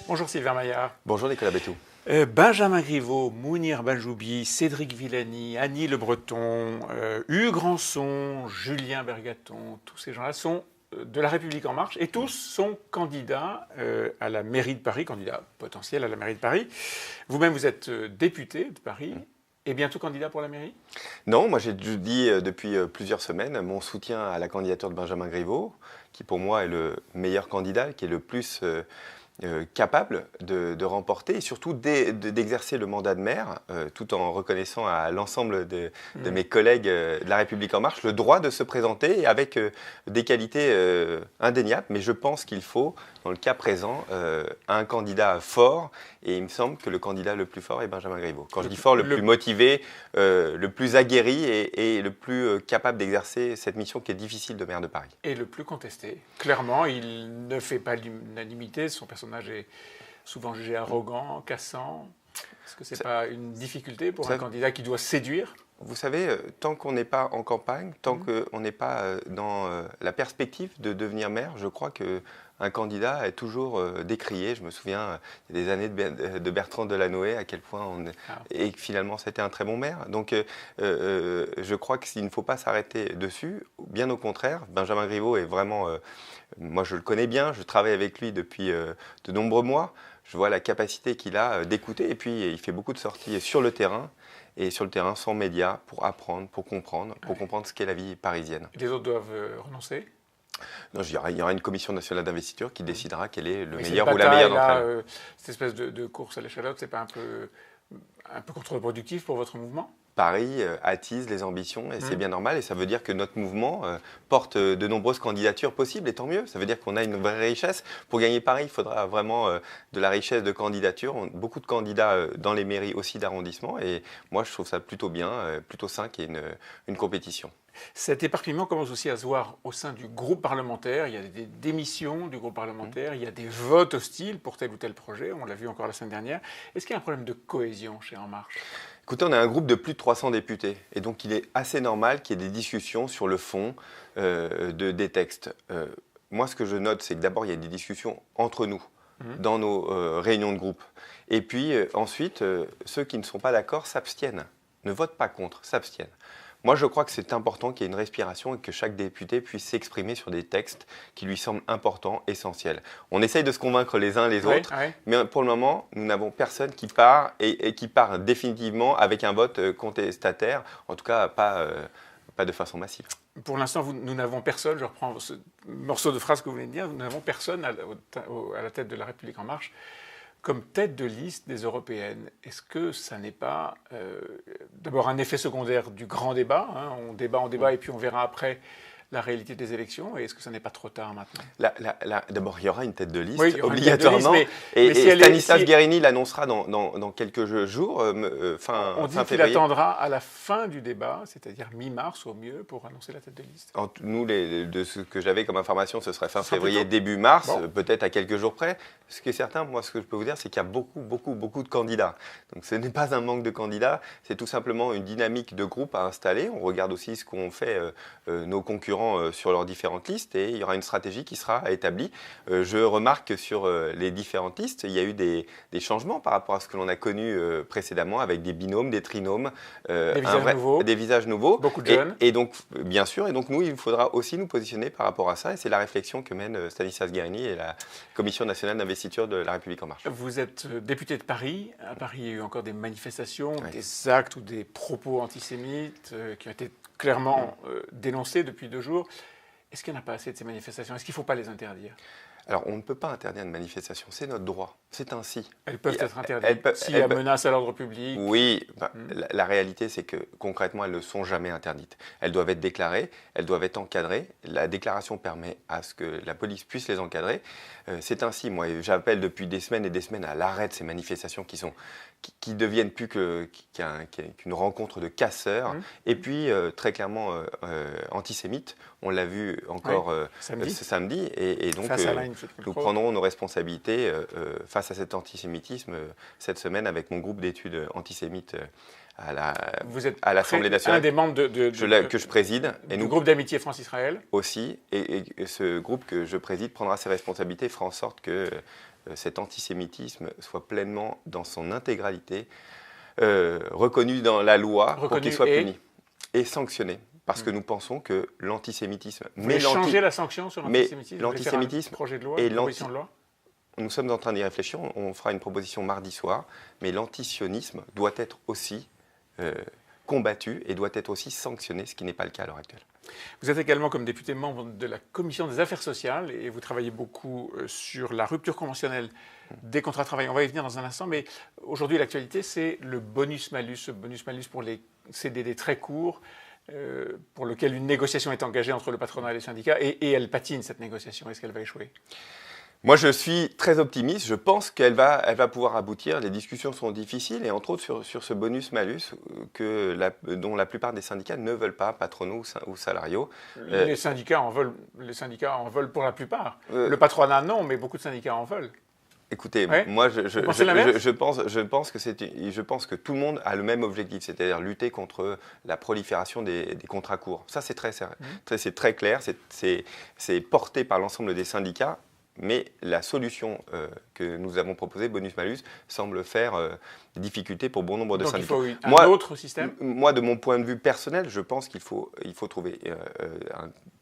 Bonjour Sylvain Maillard. Bonjour Nicolas Bétou. Benjamin Griveaux, Mounir Benjoubi, Cédric Villani, Annie Le Breton, Hugues Rançon, Julien Bergaton, tous ces gens-là sont de La République En Marche et tous sont candidats à la mairie de Paris, candidats potentiels à la mairie de Paris. Vous-même, vous êtes député de Paris et bientôt candidat pour la mairie ? Non, moi j'ai dit depuis plusieurs semaines mon soutien à la candidature de Benjamin Griveaux, qui pour moi est le meilleur candidat, qui est le plus capable de remporter et surtout d'exercer le mandat de maire, tout en reconnaissant à l'ensemble de mes collègues de La République En Marche le droit de se présenter avec des qualités indéniables. Mais je pense qu'il faut, dans le cas présent, un candidat fort, et il me semble que le candidat le plus fort est Benjamin Griveaux. Quand je dis fort, le plus motivé, le plus aguerri et le plus capable d'exercer cette mission qui est difficile de maire de Paris. Et le plus contesté. Clairement, il ne fait pas l'unanimité, son personnage est souvent jugé arrogant, cassant. Est-ce que ce n'est pas une difficulté pour un candidat qui doit séduire ? Vous savez, tant qu'on n'est pas en campagne, tant qu'on n'est pas dans la perspective de devenir maire, je crois qu'un candidat est toujours décrié. Je me souviens il y a des années de Bertrand Delanoë, à quel point et finalement c'était un très bon maire. Donc je crois qu'il ne faut pas s'arrêter dessus. Bien au contraire, Benjamin Griveaux est vraiment... moi je le connais bien, je travaille avec lui depuis de nombreux mois. Je vois la capacité qu'il a d'écouter et puis il fait beaucoup de sorties sur le terrain. Et sur le terrain, sans médias, pour apprendre, pour comprendre ce qu'est la vie parisienne. Et les autres doivent renoncer ? Non, il y aura une commission nationale d'investiture qui décidera quel est le meilleur ou la meilleure d'entre elles. Cette espèce de course à l'échalote, c'est pas un peu contre-productif pour votre mouvement ? Paris attise les ambitions et c'est bien normal. Et ça veut dire que notre mouvement porte de nombreuses candidatures possibles et tant mieux. Ça veut dire qu'on a une vraie richesse. Pour gagner Paris, il faudra vraiment de la richesse de candidatures. Beaucoup de candidats dans les mairies aussi d'arrondissement. Et moi, je trouve ça plutôt bien, plutôt sain qu'il y ait une compétition. Cet éparpillement commence aussi à se voir au sein du groupe parlementaire. Il y a des démissions du groupe parlementaire, il y a des votes hostiles pour tel ou tel projet. On l'a vu encore la semaine dernière. Est-ce qu'il y a un problème de cohésion chez En Marche ? Écoutez, on a un groupe de plus de 300 députés et donc il est assez normal qu'il y ait des discussions sur le fond des textes. Moi, ce que je note, c'est que d'abord, il y a des discussions entre nous, dans nos réunions de groupe. Et puis ensuite, ceux qui ne sont pas d'accord s'abstiennent, ne votent pas contre, s'abstiennent. Moi, je crois que c'est important qu'il y ait une respiration et que chaque député puisse s'exprimer sur des textes qui lui semblent importants, essentiels. On essaye de se convaincre les uns les autres, mais pour le moment, nous n'avons personne qui part et qui part définitivement avec un vote contestataire, en tout cas pas de façon massive. Pour l'instant, nous n'avons personne, je reprends ce morceau de phrase que vous venez de dire, nous n'avons personne à la tête de La République En Marche comme tête de liste des européennes. Est-ce que ça n'est pas d'abord un effet secondaire du grand débat, on débat et puis on verra après la réalité des élections, et est-ce que ça n'est pas trop tard maintenant ? D'abord, il y aura une tête de liste, Tête obligatoirement, de liste, et Stanislas Guerini l'annoncera dans quelques jours, fin On dit qu'il février. attendra à la fin du débat, c'est-à-dire mi-mars au mieux, pour annoncer la tête de liste. Nous, de ce que j'avais comme information, ce serait fin février, début mars, peut-être à quelques jours près. Ce qui est certain, moi, ce que je peux vous dire, c'est qu'il y a beaucoup de candidats. Donc ce n'est pas un manque de candidats, c'est tout simplement une dynamique de groupe à installer. On regarde aussi ce qu'ont fait nos concurrents sur leurs différentes listes et il y aura une stratégie qui sera établie. Je remarque que sur les différentes listes, il y a eu des changements par rapport à ce que l'on a connu précédemment avec des binômes, des trinômes, des visages nouveaux. Beaucoup de jeunes. Et donc, bien sûr, et donc nous, il faudra aussi nous positionner par rapport à ça et c'est la réflexion que mène Stanislas Guerini et la Commission nationale d'investiture de La République En Marche. Vous êtes député de Paris. À Paris, il y a eu encore des manifestations, des actes ou des propos antisémites qui ont été clairement dénoncés depuis 2 jours. Est-ce qu'il n'y en a pas assez de ces manifestations ? Est-ce qu'il ne faut pas les interdire ? Alors, on ne peut pas interdire une manifestation, c'est notre droit, c'est ainsi. Elles peuvent être interdites s'il y a menace à l'ordre public. Oui, la réalité c'est que concrètement elles ne sont jamais interdites. Elles doivent être déclarées, elles doivent être encadrées. La déclaration permet à ce que la police puisse les encadrer. C'est ainsi, moi j'appelle depuis des semaines et des semaines à l'arrêt de ces manifestations qui deviennent plus qu'une rencontre de casseurs et puis très clairement antisémites. On l'a vu encore samedi. ce samedi. Et donc, nous prendrons nos responsabilités face à cet antisémitisme cette semaine avec mon groupe d'études antisémites à l'Assemblée nationale. Un des membres que je préside. Et du groupe d'amitié France-Israël. Aussi. Et ce groupe que je préside prendra ses responsabilités et fera en sorte que cet antisémitisme soit pleinement, dans son intégralité, reconnu dans la loi pour qu'il soit puni et sanctionné. Parce que nous pensons que l'antisémitisme... Mais changer la sanction sur l'antisémitisme. L'antisémitisme projet de loi, et proposition de loi. Nous sommes en train d'y réfléchir. On fera une proposition mardi soir. Mais l'antisionisme doit être aussi combattu et doit être aussi sanctionné, ce qui n'est pas le cas à l'heure actuelle. Vous êtes également, comme député, membre de la Commission des affaires sociales et vous travaillez beaucoup sur la rupture conventionnelle des contrats de travail. On va y venir dans un instant, mais aujourd'hui, l'actualité, c'est le bonus-malus. Ce bonus-malus pour les CDD très courts, pour lequel une négociation est engagée entre le patronat et les syndicats, et elle patine, cette négociation. Est-ce qu'elle va échouer ? Moi, je suis très optimiste. Je pense qu'elle va pouvoir aboutir. Les discussions sont difficiles, et entre autres sur ce bonus-malus dont la plupart des syndicats ne veulent pas, patronaux ou salariaux. Les syndicats en veulent pour la plupart. Le patronat, non, mais beaucoup de syndicats en veulent. Écoutez, moi, je pense que tout le monde a le même objectif, c'est-à-dire lutter contre la prolifération des contrats courts. Ça, c'est c'est très clair, c'est porté par l'ensemble des syndicats. Mais la solution que nous avons proposée, bonus-malus, semble faire difficulté pour bon nombre de syndicats. Donc il faut un autre système ? Moi, de mon point de vue personnel, je pense qu'il faut trouver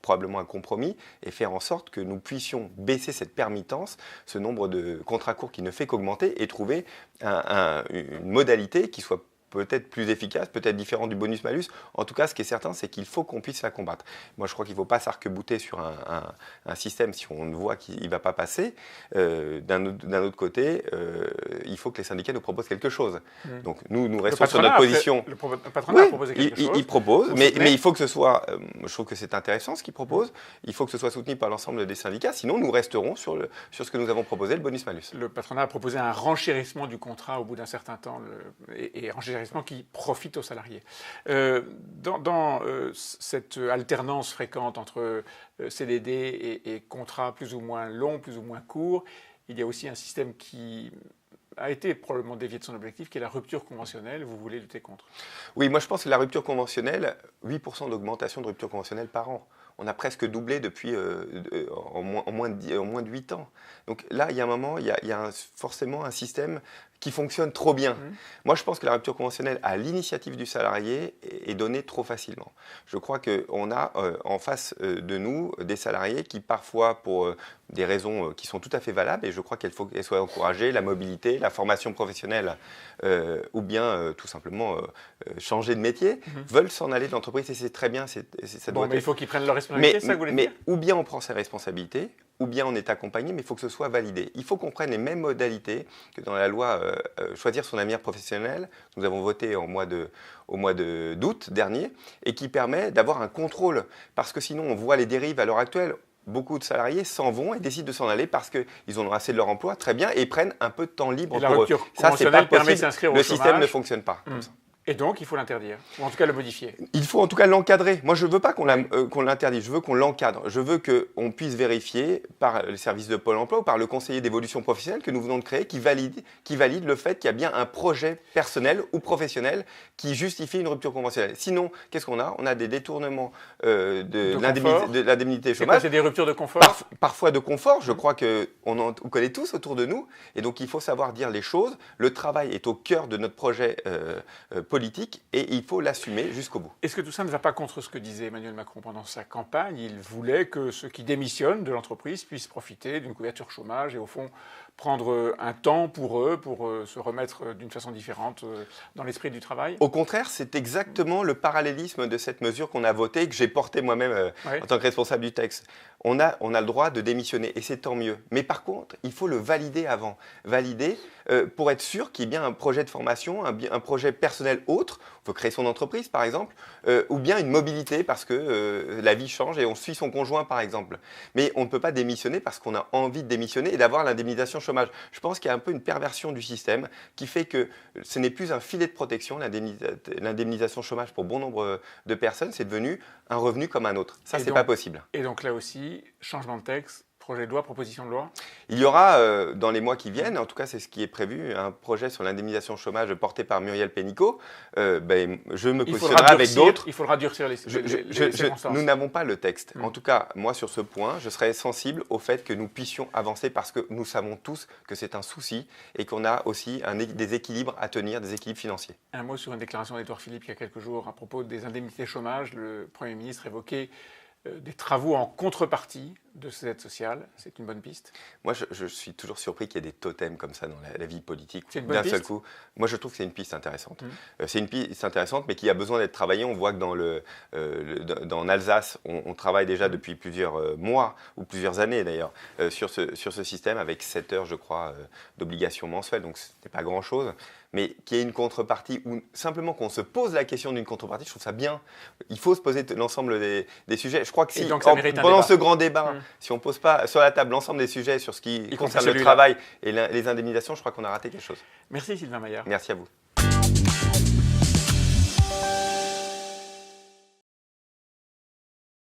probablement un compromis et faire en sorte que nous puissions baisser cette permittence, ce nombre de contrats courts qui ne fait qu'augmenter, et trouver une modalité qui soit peut-être plus efficace, peut-être différent du bonus-malus. En tout cas, ce qui est certain, c'est qu'il faut qu'on puisse la combattre. Moi, je crois qu'il ne faut pas s'arc-bouter sur un système si on voit qu'il ne va pas passer. D'un autre côté, il faut que les syndicats nous proposent quelque chose. Donc, nous restons sur notre position. Le patronat a proposé quelque chose. Il propose, mais il faut que ce soit... je trouve que c'est intéressant ce qu'il propose. Il faut que ce soit soutenu par l'ensemble des syndicats. Sinon, nous resterons sur ce que nous avons proposé, le bonus-malus. Le patronat a proposé un renchérissement du contrat au bout d'un certain temps, et renchérissement qui profite aux salariés. Dans cette alternance fréquente entre CDD et contrats plus ou moins longs, plus ou moins courts, il y a aussi un système qui a été probablement dévié de son objectif, qui est la rupture conventionnelle. Vous voulez lutter contre ? Oui, moi je pense que la rupture conventionnelle, 8% d'augmentation de rupture conventionnelle par an. On a presque doublé depuis en moins de 8 ans. Donc là, il y a un moment, il y a forcément un système qui fonctionne trop bien. Moi, je pense que la rupture conventionnelle à l'initiative du salarié est donnée trop facilement. Je crois qu'on a en face de nous des salariés qui, parfois, pour des raisons qui sont tout à fait valables, et je crois qu'elles soient encouragées, la mobilité, la formation professionnelle, ou bien tout simplement changer de métier, veulent s'en aller de l'entreprise, et c'est très bien. Mais il faut qu'ils prennent leurs responsabilités, ça vous voulez dire ? Ou bien on prend ses responsabilités, ou bien on est accompagné, mais il faut que ce soit validé. Il faut qu'on prenne les mêmes modalités que dans la loi Choisir son avenir professionnel, nous avons voté au mois d'août dernier, et qui permet d'avoir un contrôle. Parce que sinon, on voit les dérives à l'heure actuelle. Beaucoup de salariés s'en vont et décident de s'en aller parce qu'ils en ont assez de leur emploi, très bien, et prennent un peu de temps libre pour eux. La rupture conventionnelle permet de s'inscrire au chômage. Le système ne fonctionne pas comme ça. Et donc, il faut l'interdire, ou en tout cas le modifier. Il faut en tout cas l'encadrer. Moi, je ne veux pas qu'on l'interdise, je veux qu'on l'encadre. Je veux qu'on puisse vérifier par les services de Pôle emploi ou par le conseiller d'évolution professionnelle que nous venons de créer, qui valide le fait qu'il y a bien un projet personnel ou professionnel qui justifie une rupture conventionnelle. Sinon, qu'est-ce qu'on a ? On a des détournements de l'indemnité chômage. C'est des ruptures de confort ? Parfois de confort. Je crois qu'on connaît tous autour de nous. Et donc, il faut savoir dire les choses. Le travail est au cœur de notre projet politique, et il faut l'assumer jusqu'au bout. Est-ce que tout ça ne va pas contre ce que disait Emmanuel Macron pendant sa campagne ? Il voulait que ceux qui démissionnent de l'entreprise puissent profiter d'une couverture chômage et au fond prendre un temps pour eux, pour se remettre d'une façon différente dans l'esprit du travail ? Au contraire, c'est exactement le parallélisme de cette mesure qu'on a votée et que j'ai portée moi-même en tant que responsable du texte. on a le droit de démissionner et c'est tant mieux. Mais par contre, il faut le valider avant. Valider pour être sûr qu'il y ait bien un projet de formation, un projet personnel autre. On veut créer son entreprise, par exemple, ou bien une mobilité parce que la vie change et on suit son conjoint, par exemple. Mais on ne peut pas démissionner parce qu'on a envie de démissionner et d'avoir l'indemnisation chômage. Je pense qu'il y a un peu une perversion du système qui fait que ce n'est plus un filet de protection, l'indemnisation chômage pour bon nombre de personnes, c'est devenu un revenu comme un autre. Ça, c'est pas possible. Et donc là aussi, changement de texte, projet de loi, proposition de loi. Il y aura dans les mois qui viennent, en tout cas c'est ce qui est prévu, un projet sur l'indemnisation chômage porté par Muriel Pénicaud. Je me positionnerai avec d'autres. Il faudra durcir les circonstances. Nous n'avons pas le texte. En tout cas, moi sur ce point, je serai sensible au fait que nous puissions avancer parce que nous savons tous que c'est un souci et qu'on a aussi des équilibres à tenir, des équilibres financiers. Un mot sur une déclaration d'Édouard Philippe il y a quelques jours à propos des indemnités chômage. Le Premier ministre évoquait des travaux en contrepartie de ces aides sociales. C'est une bonne piste. Moi, je suis toujours surpris qu'il y ait des totems comme ça dans la vie politique. C'est une bonne piste. D'un seul coup. Moi, je trouve que c'est une piste intéressante. C'est une piste intéressante, mais qui a besoin d'être travaillée. On voit que dans Alsace, on travaille déjà depuis plusieurs mois, ou plusieurs années d'ailleurs, sur ce système, avec 7 heures, je crois, d'obligation mensuelle. Donc, ce n'est pas grand-chose. Mais qu'il y ait une contrepartie, ou simplement qu'on se pose la question d'une contrepartie, je trouve ça bien. Il faut se poser l'ensemble des sujets. Je crois que si, pendant ce grand débat, si on ne pose pas sur la table l'ensemble des sujets sur ce qui concerne le travail et les indemnisations, je crois qu'on a raté quelque chose. Merci Sylvain Maillard. Merci à vous.